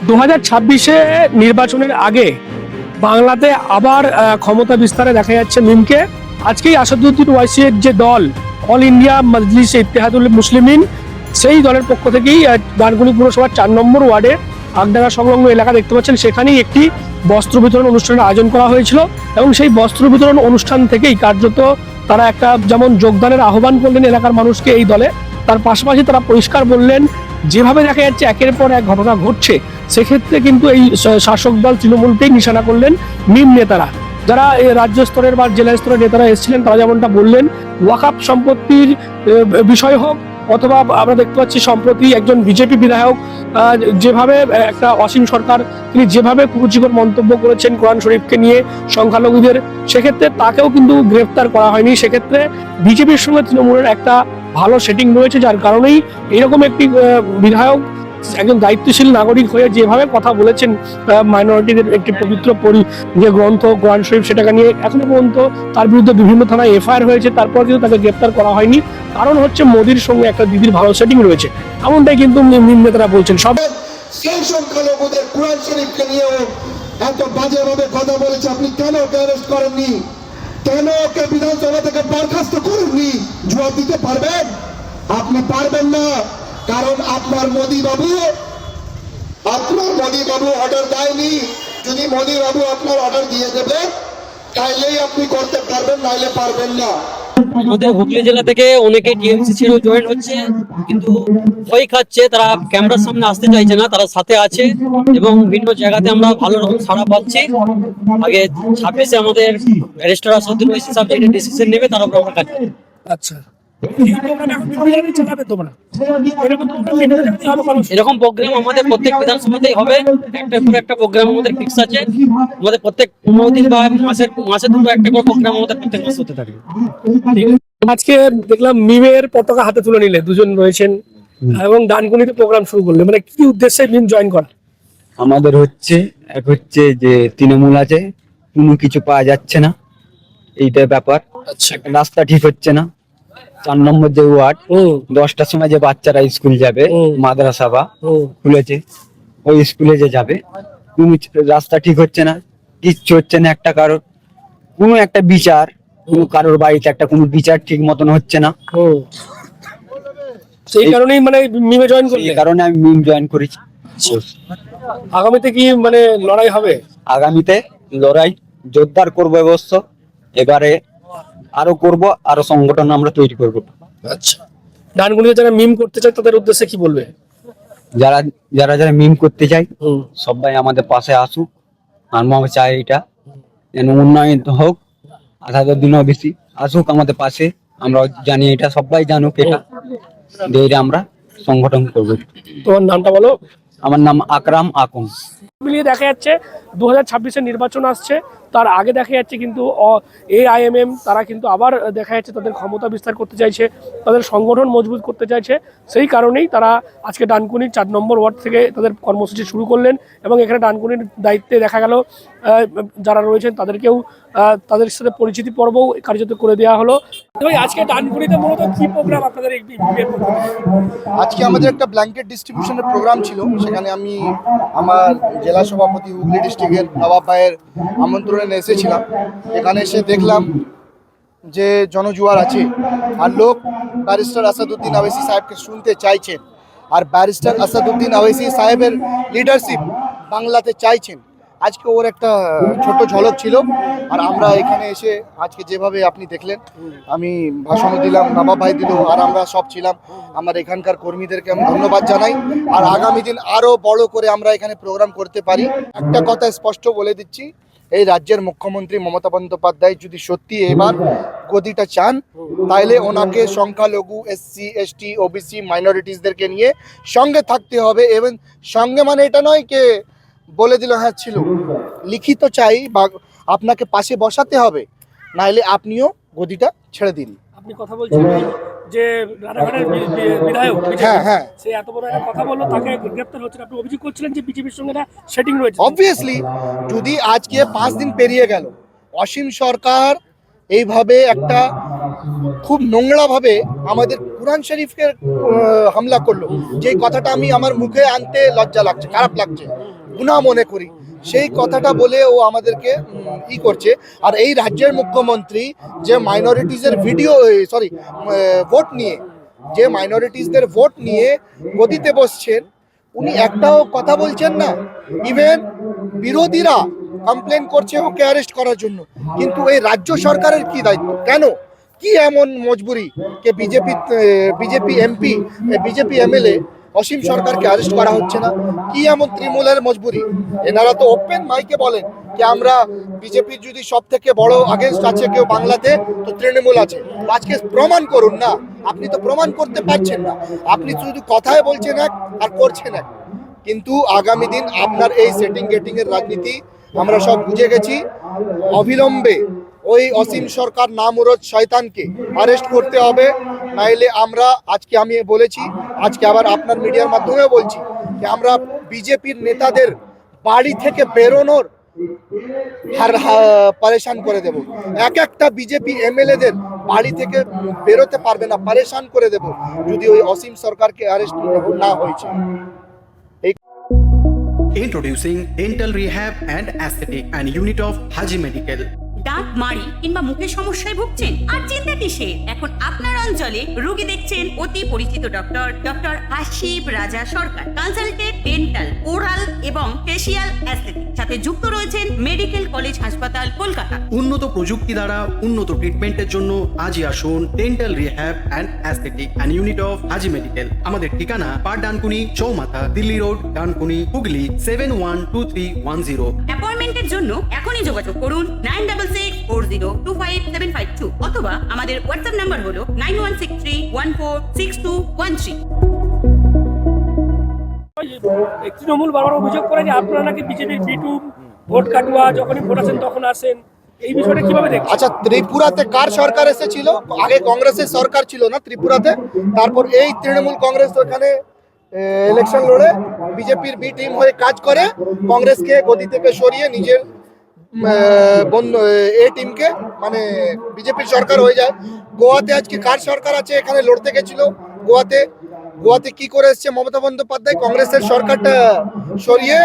2026-এ নির্বাচনের আগে বাংলাতে আবার ক্ষমতা বিস্তারে দেখা যাচ্ছে মিমকে। আজকেই আসাদুদ্দিন ওয়াইসি এর যে দল অল ইন্ডিয়া মজলিস ইত্তেহাদুল মুসলিমিন, সেই দলের পক্ষ থেকেই ডানকুনি পুরসভার 4 নম্বর ওয়ার্ডে আগডাঙ্গা সংলগ্ন এলাকা দেখতে পাচ্ছেন, সেখানেই একটি বস্ত্র বিতরণ অনুষ্ঠানের আয়োজন করা হয়েছিল। এবং সেই বস্ত্র বিতরণ অনুষ্ঠান থেকেই কার্যত তারা একটা যেমন যোগদানের আহ্বান করলেন এলাকার মানুষকে এই দলে, তার পাশাপাশি তারা পরিষ্কার বললেন যেভাবে দেখা যাচ্ছে একের পর এক ঘটনা ঘটছে, সেক্ষেত্রে কিন্তু এই শাসক দল তৃণমূলকেই নিশানা করলেন মিম নেতারা। যারা রাজ্য স্তরের বা জেলা স্তরের নেতারা এসেছিলেন তারা যেমনটা বললেন, ওয়াকফ সম্পত্তির বিষয় হোক অথবা আমরা দেখতে পাচ্ছি সম্প্রতি একজন বিজেপি বিধায়ক যেভাবে একটা অসীম সরকার তিনি যেভাবে কুরুচিকর মন্তব্য করেছেন কোরআন শরীফকে নিয়ে সংখ্যালঘুদের, সেক্ষেত্রে তাকেও কিন্তু গ্রেফতার করা হয়নি। সেক্ষেত্রে বিজেপির সঙ্গে তৃণমূলের একটা ভালো সেটিং রয়েছে, যার কারণেই এরকম একটি বিধায়ক একজন দায়িত্বশীল নাগরিক হয়ে যেভাবে কথা বলেছেন মাইনরিটিদের একটি পবিত্র যে গ্রন্থ কোরআন শরীফ, সেটাকে নিয়ে এখনো পর্যন্ত তার বিরুদ্ধে বিভিন্ন থানায় এফআইআর হয়েছে, তারপর কিন্তু তাকে গ্রেপ্তার করা হয়নি। কারণ হচ্ছে মোদির সঙ্গে একটা দিদির ভালো সেটিং রয়েছে, এমনটাই কিন্তু মিম নেতারা বলছেন। সব সেই সংখ্যালঘুদের কোরআন শরীফকে নিয়েও এত বাজেভাবে কথা বলেছে, আপনি কেন ওকে অ্যারেস্ট করেননি? কেন ওকে বিধানসভা থেকে বরখাস্ত করেননি? জবাব দিতে পারবেন? আপনি পারবেন না, কারণ আপনার মোদি বাবু অর্ডার দেয়নি। যদি মোদি বাবু আপনার অর্ডার দিয়ে দেবে তাইলেই আপনি করতে পারবেন, নাইলে পারবেন না। আমাদের হুগলি জেলা থেকে অনেকে টিএমসি ছিল জয়েন হচ্ছে, কিন্তু ভয় খাচ্ছে, তারা ক্যামেরার সামনে আসতে চাইছে না। তারা সাথে আছে এবং বিভিন্ন জায়গাতে আমরা ভালো রকম সাড়া পাচ্ছি। আগে 26-এ আমাদের ব্যারিস্টার আসাদুদ্দিন ওয়াইসি সাহেব যেটা ডিসিশন নেবে তার উপর আমরা কাজ করব। আচ্ছা, এরকম প্রোগ্রাম আমাদের প্রত্যেক বিধানসভাতেই হবে, একটা করে একটা প্রোগ্রাম আমাদের ফিক্স আছে। আমাদের প্রত্যেক 15 দিন বা মাসে দুটো একটা করে প্রোগ্রাম আমাদের প্রত্যেক মাসে হতে থাকে। আজকে দেখলাম মিমের পতাকা হাতে তুলে নিলে দুজন রয়েছেন এবং ডানকুনিতে প্রোগ্রাম শুরু করলে, মানে কি উদ্দেশ্যে মিম জয়েন করা? আমাদের হচ্ছে যে তৃণমূল আছে, কোনো কিছু পাওয়া যাচ্ছে না, এইটাই ব্যাপার। আচ্ছা, রাস্তা ঠিক হচ্ছে না। 4 নম্বর যে ওয়ার্ড, 10টার সময় যে বাচ্চারা স্কুল যাবে, মাদ্রাসা বা খুলেছে, ওই স্কুলে যে যাবে, কোনো রাস্তা ঠিক হচ্ছে না, কিচ্ছু হচ্ছে না। কোনো একটা বিচার, কোনো কারোর বাড়িতে একটা কোনো বিচার ঠিক মতন হচ্ছে না। সেই কারণেই মানে মিমে জয়েন করলে? এই কারণে আমি মিম জয়েন করেছি। আগামীতে কি মানে লড়াই হবে? আগামীতে লড়াই জোরদার করবো অবশ্য, এবারে আরো করব, আরো সংগঠন আমরা তৈরি করব। আচ্ছা, ডানকুনিতে যারা মিম করতে চায় তাদের উদ্দেশ্যে কি বলবে? যারা যারা যারা মিম করতে চাই সবাই আমাদের পাশে আসুক। আমরা চাই এটা যেন উন্নয়ন হোক, আসাদুদ্দিনও বেশি আসুক আমাদের পাশে। আমরা জানি এটা, সবাই জানুক এটা, দিয়ে আমরা সংগঠন করব। তোমার নামটা বলো। আমার নাম আকরাম আকুম। মিলিয়ে দেখা যাচ্ছে 2026-এর নির্বাচন আসছে, তার আগে দেখা যাচ্ছে কিন্তু এআইএমএম তারা কিন্তু আবার দেখা যাচ্ছে তাদের ক্ষমতা বিস্তার করতে চাইছে, তাদের সংগঠন মজবুত করতে চাইছে। সেই কারণেই তারা আজকে ডানকুনির 4 নম্বর ওয়ার্ড থেকে তাদের কর্মসূচি শুরু করলেন এবং এখানে ডানকুনির দায়িত্বে দেখা গেল যারা রয়েছেন তাদেরকেও তাদের সাথে পরিচিতি পর্বও কার্যত করে দেওয়া হলো। আজকে ডানকুনিতে মূলত কি প্রোগ্রাম আপনাদের? আজকে আমাদের একটা ব্ল্যাঙ্কেট ডিস্ট্রিবিউশনের প্রোগ্রাম ছিল, সেখানে আমি আমার জেলা সভাপতি হুগলি ডিস্ট্রিক্টের নবাব ভাইয়ের আমন্ত্রণে এসেছিলাম। এখানে এসে দেখলাম যে জনজোয়ার আছে আর লোক ব্যারিস্টার আসাদুদ্দিন ওয়াইসি সাহেবকে শুনতে চাইছেন, আর ব্যারিস্টার আসাদুদ্দিন ওয়াইসি সাহেবের লিডারশিপ বাংলাতে চাইছেন। আজকে ওর একটা ছোট ঝলক ছিল। আর আমরা এখানে এসে আজকে যেভাবে আপনি দেখলেন, আমি ভাষণও দিলাম, নবাব ভাই দিল, আর আমরা সব ছিলাম। আমার এখানকার কর্মীদেরকে আমি ধন্যবাদ জানাই। আর আগামী দিন আরও বড় করে আমরা এখানে প্রোগ্রাম করতে পারি। একটা কথা স্পষ্ট বলে দিচ্ছি, এই রাজ্যের মুখ্যমন্ত্রী মমতা বন্দ্যোপাধ্যায় যদি সত্যি এবার গদিটা চান, তাইলে ওনাকে সংখ্যালঘু, এসসি, এসটি, ওবিসি, মাইনরিটিসদেরকে নিয়ে সঙ্গে থাকতে হবে। এবং সঙ্গে মানে এটা নয় কে বলে দিল হ্যাঁ ছিল, লিখিত চাই বা আপনাকে পাশে বসাতে হবে, নাইলে আপনিও গদিটা ছেড়ে দিন। আপনি কথা বলছেন যে রানাঘাটের বিধায়ক, হ্যাঁ, সে এত বড় একটা কথা বললো, তাকে গ্রেফতার হচ্ছে, আপনি অভিযোগ করছিলেন যে বিজেপির সঙ্গে একটা সেটিং রয়েছে। অবভিয়াসলি, যদি আজকে 5 দিন পেরিয়ে গেল, অসীম সরকার এইভাবে একটা খুব নোংরা ভাবে আমাদের কুরআন শরীফকে হামলা করলো, যেই কথাটা আমি আমার মুখে আনতে লজ্জা লাগছে, খারাপ লাগছে, গুনাহ মনে করি, সেই কথাটা বলে ও আমাদেরকে করছে। আর এই রাজ্যের মুখ্যমন্ত্রী যে মাইনরিটিসের ভোট নিয়ে, যে মাইনরিটিসদের ভোট নিয়ে গদিতে বসছেন, উনি একটাও কথা বলছেন না। ইভেন বিরোধীরা কমপ্লেন করছে ওকে অ্যারেস্ট করার জন্য, কিন্তু এই রাজ্য সরকারের কি দায়িত্ব? কেন, কি এমন মজবুরি কে বিজেপি এমপি, বিজেপি এমএলএ অসীম সরকারকে অ্যারেস্ট করা হচ্ছে না? কি এমন তৃণমূলের মজবুরি? এনারা তো ওপেন মাইকে বলেন যে আমরা বিজেপির যদি সব থেকে বড় আগেনস্ট আছে কেউ বাংলাতে, তো তৃণমূল আছে। আজকে প্রমাণ করুন না, আপনি তো প্রমাণ করতে পারছেন না, আপনি শুধু কথায় বলছেন এক আর করছেন এক। কিন্তু আগামী দিন আপনার এই সেটিং গেটিং এর রাজনীতি আমরা সব বুঝে গেছি। অবিলম্বে ওই অসীম সরকার নামুরদ শয়তানকে অ্যারেস্ট করতে হবে, নাইলে আমরা আমি বলেছি, আজকে আবার আপনার মিডিয়ার মাধ্যমে বলছি যে আমরা বিজেপির নেতাদের বাড়ি থেকে বেরোনোর পরেশান করে দেব। একটা বিজেপি এমএলএদের বাড়ি থেকে বেরোতে পারবে না, পরেশান করে দেব যদি ওই অসীম সরকারকে অ্যারেস্ট না হয়েছে। Introducing Dental Rehab and Aesthetic and Unit of Haji Medical. দাঁত মাড়ি কিংবা মুখের সমস্যায় ভুগছেন? আর চিন্তা কিসের, এখন আপনার অঞ্চলে রোগী দেখছেন অতি পরিচিত ডক্টর আশিফ রাজা সরকার। কনসালটেন্ট ডেন্টাল, ওরাল এবং ফেসিয়াল অ্যাস্থেটিক, সাথে যুক্ত রয়েছেন মেডিকেল কলেজ হাসপাতাল কলকাতা। উন্নত প্রযুক্তি দ্বারা উন্নত ট্রিটমেন্টের জন্য আজই আসুন dental rehab and aesthetic and unit of Haji medical. আমাদের ঠিকানা পার ডানকুনি চৌমাথা, দিল্লি রোড, ডানকুনি, হুগলি 712310। অ্যাপয়েন্টমেন্টের জন্য এখনই যোগাযোগ করুন 9640255752 অথবা আমাদের হোয়াটসঅ্যাপ নাম্বার হলো 9163146213। তৃণমূল বারবার অভিযোগ করে যে আপনারা নাকি বিজেপির বিটু ভোট কাটুয়া, যখনই ভোট আসেন তখন আসেন, এই বিষয়টা কিভাবে দেখছেন? আচ্ছা, ত্রিপুরাতে কার সরকার এসেছিল? আগে কংগ্রেসের সরকার ছিল না ত্রিপুরাতে, তারপর এই তৃণমূল কংগ্রেস ওখানে ইলেকশন লড়ে বিজেপির বি টিম হয়ে কাজ করে, কংগ্রেসকে গদি থেকে সরিয়ে নিজের এ টিমকে, মানে বিজেপির সরকার হয়ে যায়। গোয়াতে আজকে কার সরকার আছে? এখানে লড়তে গেছিল গোয়াতে কি করে এসছে মমতা বন্দ্যোপাধ্যায়? কংগ্রেসের সরকারটা সরিয়ে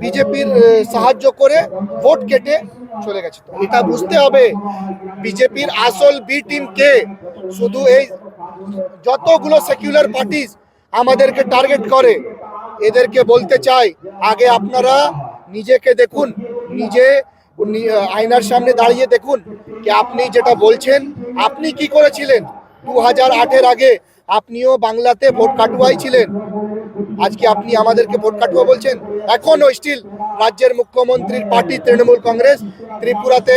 বিজেপির সাহায্য করে ভোট কেটে চলে গেছে। তো এটা বুঝতে হবে বিজেপির আসল বি টিম কে। শুধু এই যতগুলো সেকুলার পার্টিস আমাদেরকে টার্গেট করে, এদেরকে বলতে চাই, আগে আপনারা নিজেকে দেখুন, নিজে আয়নার সামনে দাঁড়িয়ে দেখুন যে আপনি যেটা বলছেন, আপনি কি করেছিলেন 2008-এর আগে? আপনিও বাংলাতে ভোট কাটুয়াই ছিলেন, আজকে আপনি আমাদেরকে ভোট কাটুয়া বলছেন। এখনো স্টিল রাজ্যের মুখ্যমন্ত্রীর পার্টি তৃণমূল কংগ্রেস ত্রিপুরাতে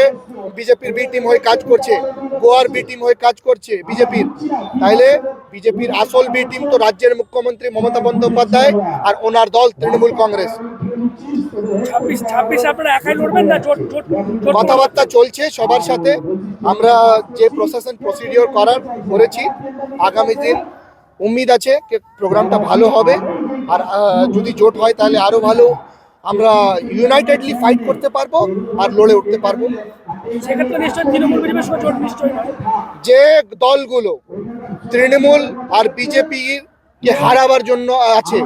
বিজেপির বি টিম হয়ে কাজ করছে, গোয়ার বি টিম হয়ে কাজ করছে বিজেপির। তাইলে বিজেপির আসল বি টিম তো রাজ্যের মুখ্যমন্ত্রী মমতা বন্দ্যোপাধ্যায় আর ওনার দল তৃণমূল কংগ্রেস। 26 আপনারা একাই লড়বেন না? কথাবার্তা চলছে সবার সাথে, আমরা যে প্রসিডিওর করেছি, আগামী দিন উম্মিদ আছে যে প্রোগ্রামটা ভালো হবে। আর যদি জোট হয় তাহলে আরো ভালো, আমরা ইউনাইটেডলি ফাইট করতে পারবো আর লড়ে উঠতে পারবো। সেক্ষেত্রে নিশ্চয়ই তৃণমূল বিজেপির সঙ্গে জোট নিশ্চয়ই নয়। যে দলগুলো তৃণমূল আর বিজেপি কে হারাবার জন্য আছে,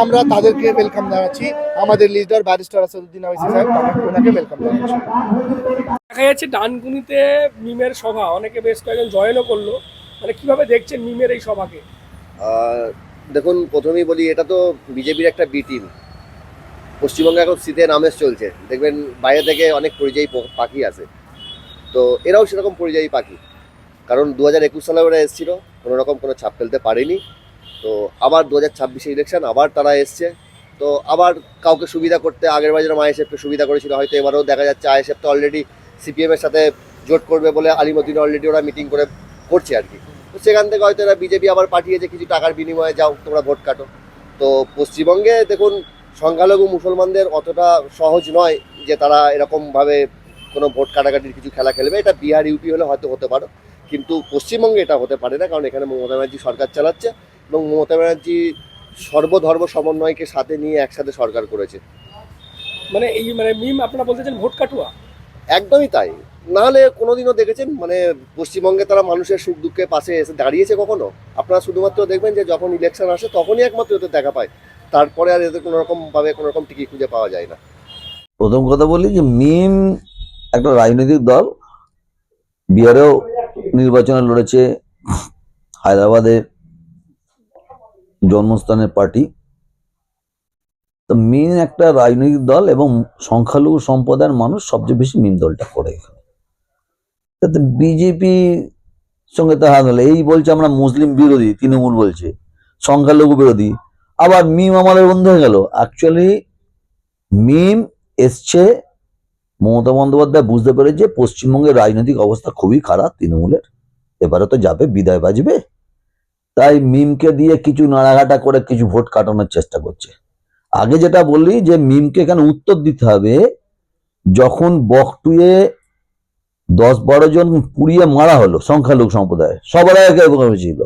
আমরা তাদেরকে ওয়েলকাম জানাচ্ছি। আমাদের লিডার ব্যারিস্টার আসাদুদ্দিন ওয়াইসি সাহেব, ওনাকে ওয়েলকাম জানাচ্ছি। দেখা যাচ্ছে ডানকুনিতে মিমের সভা, অনেকে বেশ কয়েকজন জয়েনও করলো, মানে কিভাবে দেখছেন মিমের এই সভাকে? দেখুন, প্রথমেই বলি, এটা তো বিজেপির একটা বি টিম। পশ্চিমবঙ্গে এখন শীতের আমেজ চলছে, দেখবেন বাইরে থেকে অনেক পরিযায়ী পাখি আসে, তো এরাও সেরকম পরিযায়ী পাখি। কারণ 2021 সালে ওরা এসেছিল, কোনো রকম কোনো ছাপ ফেলতে পারেনি। তো আবার 2026-এ ইলেকশন, আবার তারা এসছে, তো আবার কাউকে সুবিধা করতে, আগের বার যেরকম আইএসএফকে সুবিধা করেছিল, হয়তো এবারেও দেখা যাচ্ছে আইএসএফ তো অলরেডি সিপিএমের সাথে জোট করবে বলে আলিমুদ্দিনে অলরেডি ওরা মিটিং করছে আর কি। তো সেখান থেকে হয়তো এরা বিজেপি আবার পাঠিয়েছে কিছু টাকার বিনিময়ে, যাও তোমরা ভোট কাটো। তো পশ্চিমবঙ্গে দেখুন, সংখ্যালঘু মুসলমানদের অতটা সহজ নয় যে তারা এরকমভাবে কোনো ভোট কাটাকাটির কিছু খেলা খেলবে। এটা বিহার ইউপি হলে হয়তো হতে পারে, কিন্তু পশ্চিমবঙ্গে এটা হতে পারে না, কারণ এখানে মমতা ব্যানার্জি সরকার চালাচ্ছে এবং মমতা ব্যানার্জি সর্বধর্ম সমন্বয়কে সাথে নিয়ে একসাথে সরকার করেছে। মানে মিম আপনারা বলতে চান ভোট কাটুয়া? একদমই তাই। নাহলে কোনোদিনও দেখেছেন মানে পশ্চিমবঙ্গে তারা মানুষের সুখ দুঃখে পাশে এসে দাঁড়িয়েছে কখনো? আপনারা শুধুমাত্র দেখবেন যে যখন ইলেকশন আসে তখনই একমাত্র এদের দেখা পায়, তারপরে আর এদের কোনো রকম টিকিট খুঁজে পাওয়া যায় না। প্রথম কথা বলি যে মিম একটা রাজনৈতিক দল, বিহারেও নির্বাচনে লড়েছে, হায়দ্রাবাদে জন্মস্থানের পার্টি। তো মিম একটা রাজনৈতিক দল এবং সংখ্যালঘু সম্প্রদায়ের মানুষ সবচেয়ে বেশি মিম দলটা করে এখানে। তাতে বিজেপি সঙ্গে তো হাত হলো, এই বলছে আমরা মুসলিম বিরোধী, তৃণমূল বলছে সংখ্যালঘু বিরোধী, আবার মিম আমাদের বন্ধ হয়ে গেল। অ্যাকচুয়ালি মিম এসছে, মমতা বন্দ্যোপাধ্যায় বুঝতে পেরেছে পশ্চিমবঙ্গের রাজনৈতিক অবস্থা খুবই খারাপ তৃণমূলের, এবারে তো যাবে, বিদায় বাজবে, তাই মিমকে দিয়ে কিছু নাড়াঘাটা করে কিছু ভোট কাটানোর চেষ্টা করছে। আগে যেটা বললি যে মিমকে এখানে উত্তর দিতে হবে, যখন বকটুয়ে 10-12 জন পুড়িয়ে মারা হলো সংখ্যালঘু সম্প্রদায়, সবার আগে হয়েছিল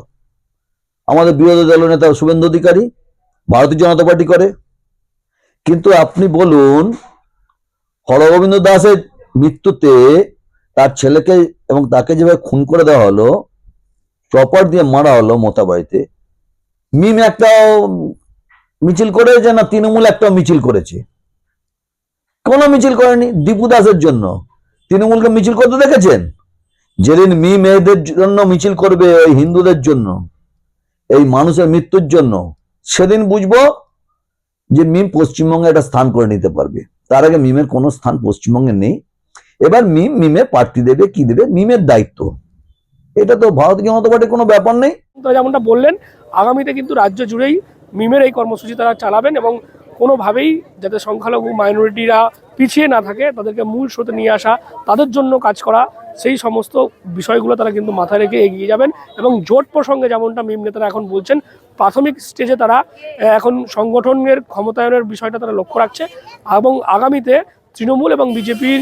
আমাদের বিরোধী দল নেতা শুভেন্দু অধিকারী, ভারতীয় জনতা পার্টি করে। কিন্তু আপনি বলুন, হরগোবিন্দ দাসের মৃত্যুতে তার ছেলেকে এবং তাকে যেভাবে খুন করে দেওয়া হলো, চপার দিয়ে মারা হলো মোতাবাড়িতে, মিম একটা মিছিল করেছে না? তৃণমূল একটা মিছিল করেছে? কোনো মিছিল করেনি। দীপু দাসের জন্য তৃণমূলকে মিছিল করতে দেখেছেন? যেদিন মিম এদের জন্য মিছিল করবে, ওই হিন্দুদের জন্য, এই মানুষের মৃত্যুর জন্য, সেদিন বুঝবো যে মিম পশ্চিমবঙ্গে একটা স্থান করে নিতে পারবে। তার আগে মিমের কোনো স্থান পশ্চিমবঙ্গে নেই। এবার মিমের প্রার্থী দেবে কি দেবে মিমের দায়িত্ব, এটা তো ভারতীয় জনতা পার্টির কোনো ব্যাপার নেই। তো যেমনটা বললেন, আগামীতে কিন্তু রাজ্য জুড়েই মিমের এই কর্মসূচি তারা চালাবেন এবং কোনোভাবেই যাতে সংখ্যালঘু মাইনরিটিরা পিছিয়ে না থাকে, তাদেরকে মূল স্রোতে নিয়ে আসা, তাদের জন্য কাজ করা, সেই সমস্ত বিষয়গুলো তারা কিন্তু মাথায় রেখে এগিয়ে যাবেন। এবং জোট প্রসঙ্গে যেমনটা মিম নেতারা এখন বলছেন, প্রাথমিক স্টেজে তারা এখন সংগঠনের ক্ষমতায়নের বিষয়টা তারা লক্ষ্য রাখছে এবং আগামীতে তৃণমূল এবং বিজেপির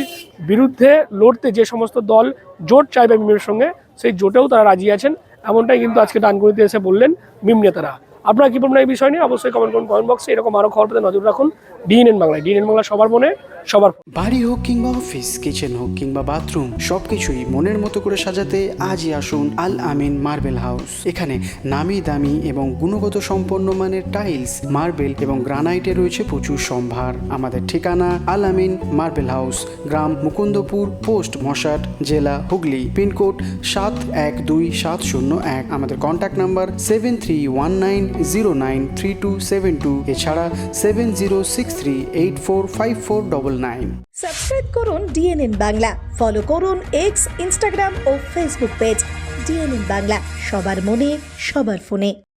বিরুদ্ধে লড়তে যে সমস্ত দল জোট চাইবে মিমের সঙ্গে, সেই জোটেও তারা রাজি আছেন, এমনটাই কিন্তু আজকে ডানকুনিতে এসে বললেন মিম নেতারা। আপনারা কি বলবেন এই বিষয় নিয়ে? অবশ্যই কমেন্ট করুন কমেন্ট বক্সে। এরকম আরও খবর পেতে নজর রাখুন ডিএনএন বাংলায়। ডিএনএন বাংলা সবার মনে সবার। বাড়ি হোক কিংবা অফিস, কিচেন হোক কিংবা বাথরুম, সবকিছুই মনের মতো করে সাজাতে আজই আসুন আল আমিন মার্বেল হাউস। এখানে নামি দামি এবং গুণগত সম্পন্ন মানের টাইলস, মার্বেল এবং গ্রানাইটে রয়েছে প্রচুর সম্ভার। আমাদের ঠিকানা আল আমিন মার্বেল হাউস, গ্রাম মুকুন্দপুর, পোস্ট মশাট, জেলা হুগলি, পিনকোড 712701। আমাদের কন্ট্যাক্ট নাম্বার 7319093272, এছাড়া 7063845499। সাবস্ক্রাইব করুন ডিএনএন বাংলা, ফলো করুন এক্স, ইনস্টাগ্রাম ও ফেসবুক পেজ ডিএনএন বাংলা। সবার মনে সবার ফোনে।